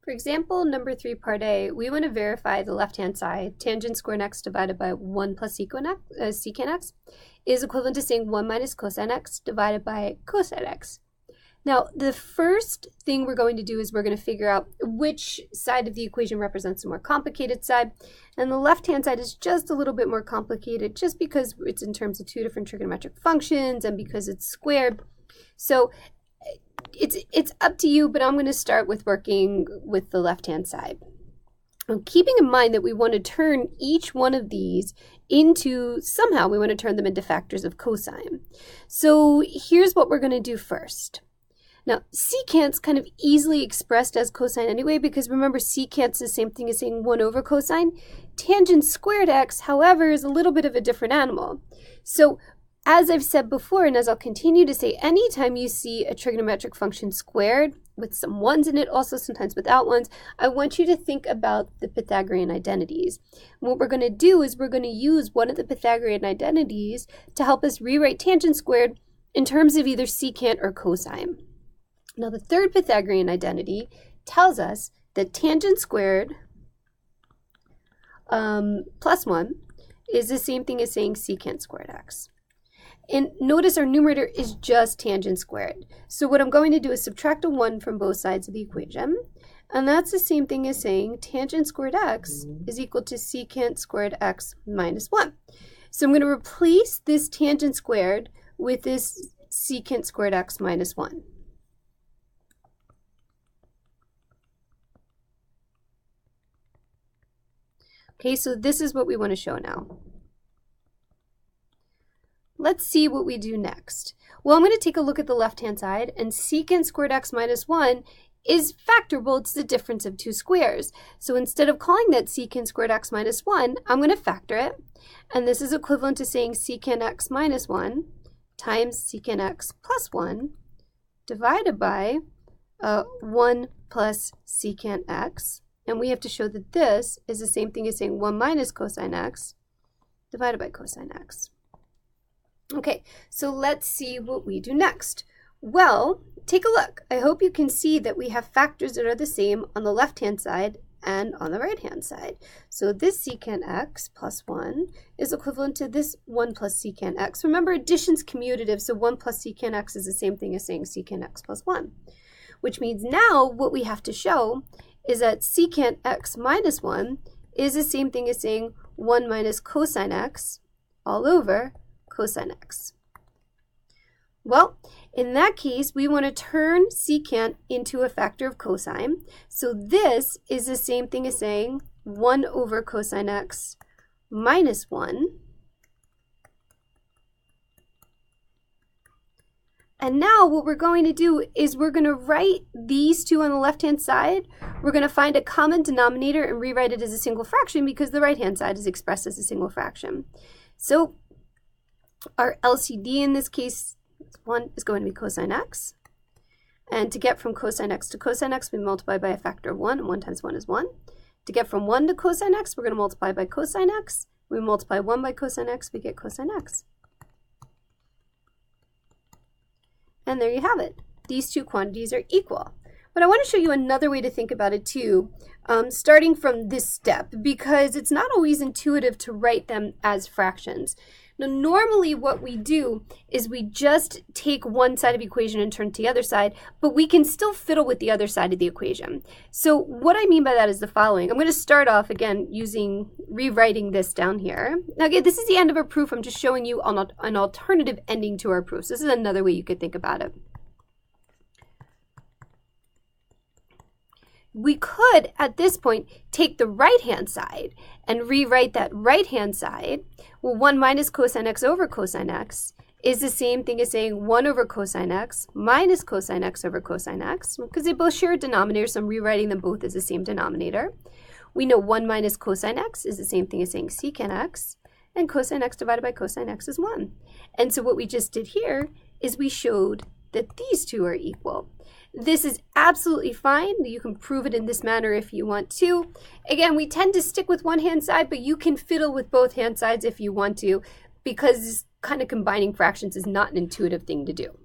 For example, number 3, part A, we want to verify the left-hand side, tangent squared x divided by 1 plus secant x, is equivalent to saying 1 minus cosine x divided by cosine x. Now, the first thing we're going to do is we're going to figure out which side of the equation represents the more complicated side. And the left-hand side is just a little bit more complicated just because it's in terms of two different trigonometric functions and because it's squared. So it's up to you, but I'm going to start with working with the left-hand side. Keeping in mind that we want to turn each one of these into, somehow we want to turn them into factors of cosine. So here's what we're going to do first. Now, secant's kind of easily expressed as cosine anyway, because remember, secant's the same thing as saying 1 over cosine. Tangent squared x, however, is a little bit of a different animal. So, as I've said before, and as I'll continue to say, anytime you see a trigonometric function squared with some ones in it, also sometimes without ones, I want you to think about the Pythagorean identities. And what we're going to do is we're going to use one of the Pythagorean identities to help us rewrite tangent squared in terms of either secant or cosine. Now, the third Pythagorean identity tells us that tangent squared plus 1 is the same thing as saying secant squared x. And notice our numerator is just tangent squared. So what I'm going to do is subtract a 1 from both sides of the equation. And that's the same thing as saying tangent squared x is equal to secant squared x minus 1. So I'm going to replace this tangent squared with this secant squared x minus 1. Okay, so this is what we want to show now. Let's see what we do next. Well, I'm going to take a look at the left-hand side, and secant squared x minus 1 is factorable. It's the difference of two squares. So instead of calling that secant squared x minus 1, I'm going to factor it. And this is equivalent to saying secant x minus 1 times secant x plus 1 divided by 1 plus secant x. And we have to show that this is the same thing as saying 1 minus cosine x divided by cosine x. Okay, so let's see what we do next. Well, take a look. I hope you can see that we have factors that are the same on the left-hand side and on the right-hand side. So this secant x plus 1 is equivalent to this 1 plus secant x. Remember, addition's commutative, so 1 plus secant x is the same thing as saying secant x plus 1, which means now what we have to show is that secant x minus 1 is the same thing as saying 1 minus cosine x all over cosine x. Well, in that case, we want to turn secant into a factor of cosine. So this is the same thing as saying 1 over cosine x minus 1. And now what we're going to do is we're going to write these two on the left-hand side. We're going to find a common denominator and rewrite it as a single fraction because the right-hand side is expressed as a single fraction. So our LCD in this case, 1 is going to be cosine x. And to get from cosine x to cosine x, we multiply by a factor of 1, and 1 times 1 is 1. To get from 1 to cosine x, we're going to multiply by cosine x. We multiply 1 by cosine x, we get cosine x. And there you have it. These two quantities are equal. But I want to show you another way to think about it too, starting from this step, because it's not always intuitive to write them as fractions. Now, normally what we do is we just take one side of the equation and turn to the other side, but we can still fiddle with the other side of the equation. So what I mean by that is the following. I'm going to start off again rewriting this down here. Now again, this is the end of our proof. I'm just showing you an alternative ending to our proof. So this is another way you could think about it. We could, at this point, take the right-hand side and rewrite that right-hand side. Well, 1 minus cosine x over cosine x is the same thing as saying 1 over cosine x minus cosine x over cosine x, because they both share a denominator, so I'm rewriting them both as the same denominator. We know 1 minus cosine x is the same thing as saying secant x, and cosine x divided by cosine x is 1. And so what we just did here is we showed that these two are equal. This is absolutely fine. You can prove it in this manner if you want to. Again, we tend to stick with one hand side, but you can fiddle with both hand sides if you want to, because kind of combining fractions is not an intuitive thing to do.